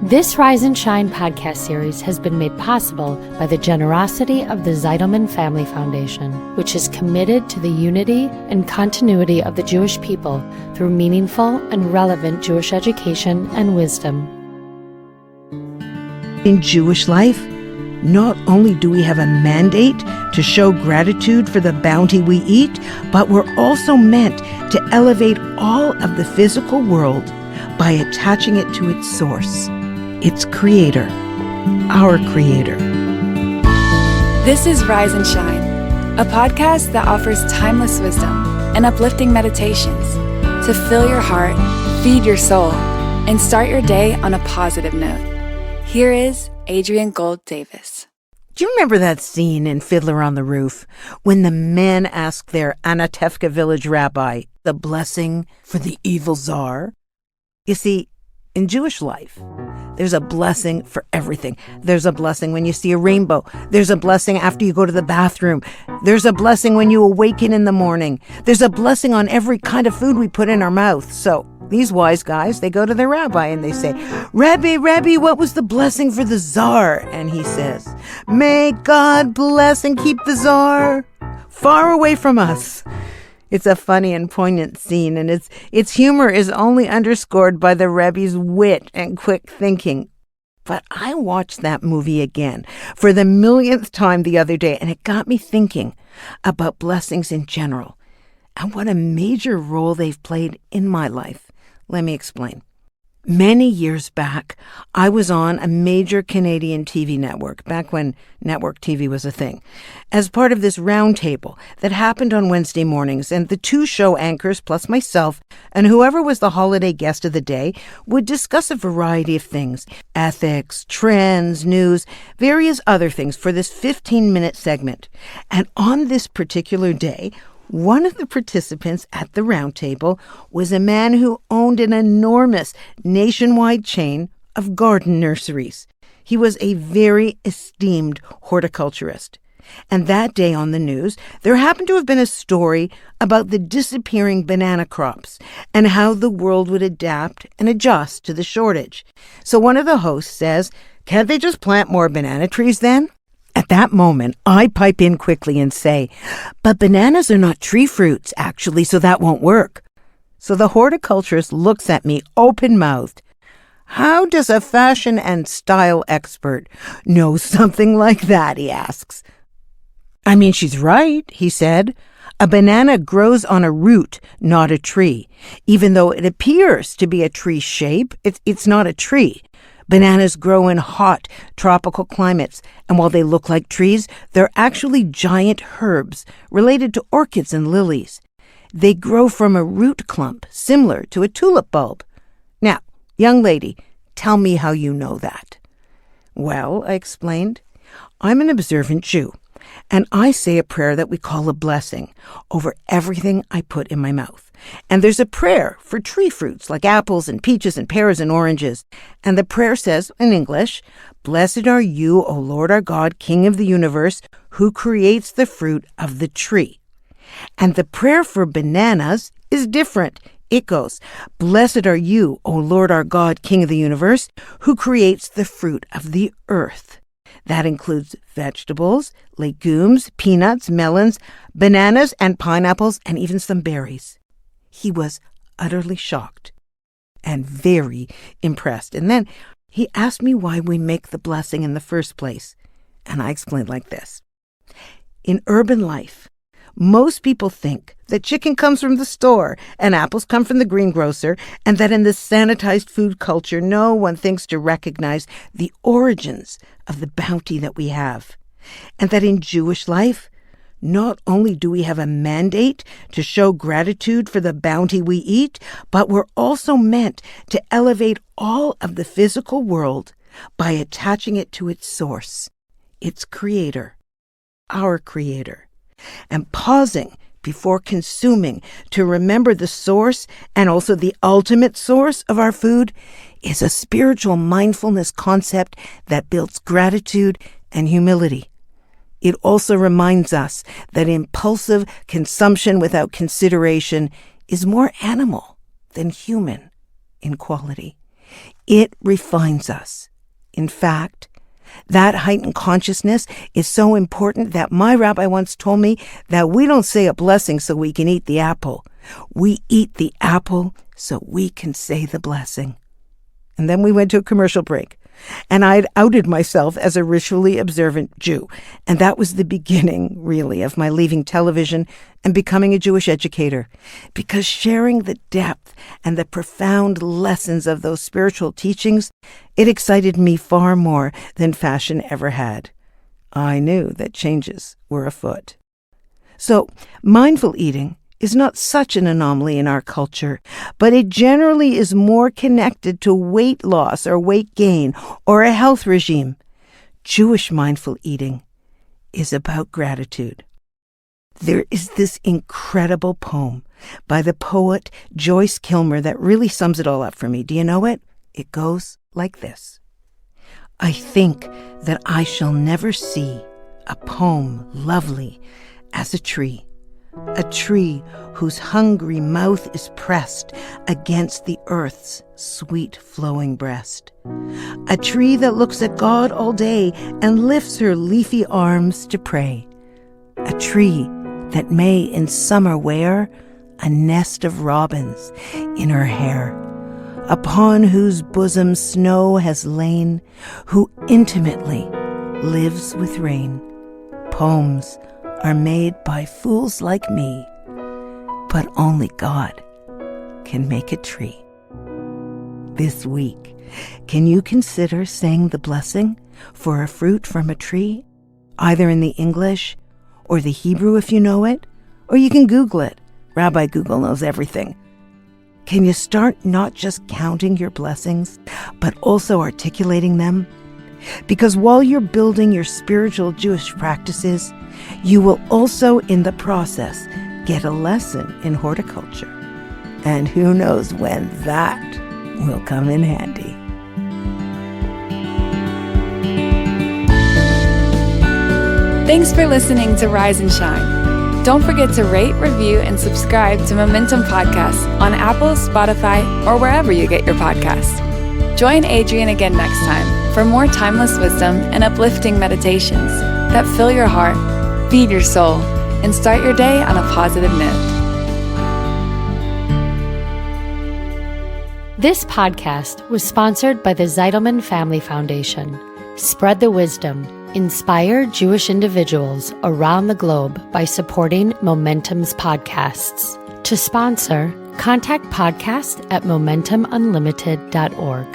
This Rise and Shine podcast series has been made possible by the generosity of the Zeidelman Family Foundation, which is committed to the unity and continuity of the Jewish people through meaningful and relevant Jewish education and wisdom. In Jewish life, not only do we have a mandate to show gratitude for the bounty we eat, but we're also meant to elevate all of the physical world by attaching it to its source, its creator, our creator. This is Rise and Shine, a podcast that offers timeless wisdom and uplifting meditations to fill your heart, feed your soul, and start your day on a positive note. Here is Adrienne Gold Davis. Do you remember that scene in Fiddler on the Roof when the men ask their Anatevka village rabbi the blessing for the evil czar? You see, in Jewish life, there's a blessing for everything. There's a blessing when you see a rainbow. There's a blessing after you go to the bathroom. There's a blessing when you awaken in the morning. There's a blessing on every kind of food we put in our mouth. So these wise guys, they go to their rabbi and they say, Rabbi, what was the blessing for the czar? And he says, may God bless and keep the czar far away from us. It's a funny and poignant scene, and its humor is only underscored by the Rebbe's wit and quick thinking. But I watched that movie again for the millionth time the other day, and it got me thinking about blessings in general and what a major role they've played in my life. Let me explain. Many years back, I was on a major Canadian TV network, back when network TV was a thing, as part of this roundtable that happened on Wednesday mornings, and the two show anchors, plus myself, and whoever was the holiday guest of the day, would discuss a variety of things, ethics, trends, news, various other things for this 15-minute segment. And on this particular day, one of the participants at the roundtable was a man who owned an enormous nationwide chain of garden nurseries. He was a very esteemed horticulturist. And that day on the news, there happened to have been a story about the disappearing banana crops and how the world would adapt and adjust to the shortage. So one of the hosts says, can't they just plant more banana trees then? At that moment, I pipe in quickly and say, but bananas are not tree fruits, actually, so that won't work. So the horticulturist looks at me open-mouthed. How does a fashion and style expert know something like that, he asks. I mean, she's right, he said. A banana grows on a root, not a tree. Even though it appears to be a tree shape, it's not a tree. Bananas grow in hot, tropical climates, and while they look like trees, they're actually giant herbs related to orchids and lilies. They grow from a root clump similar to a tulip bulb. Now, young lady, tell me how you know that. Well, I explained, I'm an observant Jew, and I say a prayer that we call a blessing over everything I put in my mouth. And there's a prayer for tree fruits like apples and peaches and pears and oranges. And the prayer says, in English, blessed are you, O Lord our God, King of the universe, who creates the fruit of the tree. And the prayer for bananas is different. It goes, blessed are you, O Lord our God, King of the universe, who creates the fruit of the earth. That includes vegetables, legumes, peanuts, melons, bananas, and pineapples, and even some berries. He was utterly shocked and very impressed. And then he asked me why we make the blessing in the first place. And I explained like this. In urban life, most people think that chicken comes from the store and apples come from the greengrocer, and that in this sanitized food culture, no one thinks to recognize the origins of the bounty that we have. And that in Jewish life, not only do we have a mandate to show gratitude for the bounty we eat, but we're also meant to elevate all of the physical world by attaching it to its source, its creator, our creator, and pausing before consuming to remember the source and also the ultimate source of our food is a spiritual mindfulness concept that builds gratitude and humility. It also reminds us that impulsive consumption without consideration is more animal than human in quality. It refines us. In fact, that heightened consciousness is so important that my rabbi once told me that we don't say a blessing so we can eat the apple. We eat the apple so we can say the blessing. And then we went to a commercial break, and I'd outed myself as a ritually observant Jew. And that was the beginning, really, of my leaving television and becoming a Jewish educator. Because sharing the depth and the profound lessons of those spiritual teachings, it excited me far more than fashion ever had. I knew that changes were afoot. So, mindful eating is not such an anomaly in our culture, but it generally is more connected to weight loss or weight gain or a health regime. Jewish mindful eating is about gratitude. There is this incredible poem by the poet Joyce Kilmer that really sums it all up for me. Do you know it? It goes like this. I think that I shall never see a poem lovely as a tree whose hungry mouth is pressed against the earth's sweet flowing breast. A tree that looks at God all day and lifts her leafy arms to pray. A tree that may in summer wear a nest of robins in her hair, upon whose bosom snow has lain, who intimately lives with rain. Poems are made by fools like me, but only God can make a tree. This week, can you consider saying the blessing for a fruit from a tree, either in the English or the Hebrew if you know it, or you can Google it. Rabbi Google knows everything. Can you start not just counting your blessings, but also articulating them? Because while you're building your spiritual Jewish practices, you will also, in the process, get a lesson in horticulture. And who knows when that will come in handy. Thanks for listening to Rise and Shine. Don't forget to rate, review, and subscribe to Momentum Podcasts on Apple, Spotify, or wherever you get your podcasts. Join Adrian again next time for more timeless wisdom and uplifting meditations that fill your heart, feed your soul, and start your day on a positive note. This podcast was sponsored by the Zeidelman Family Foundation. Spread the wisdom. Inspire Jewish individuals around the globe by supporting Momentum's podcasts. To sponsor, contact podcast@momentumunlimited.org.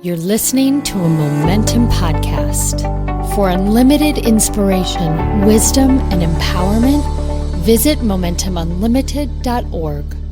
You're listening to a Momentum podcast. For unlimited inspiration, wisdom, and empowerment, visit momentumunlimited.org.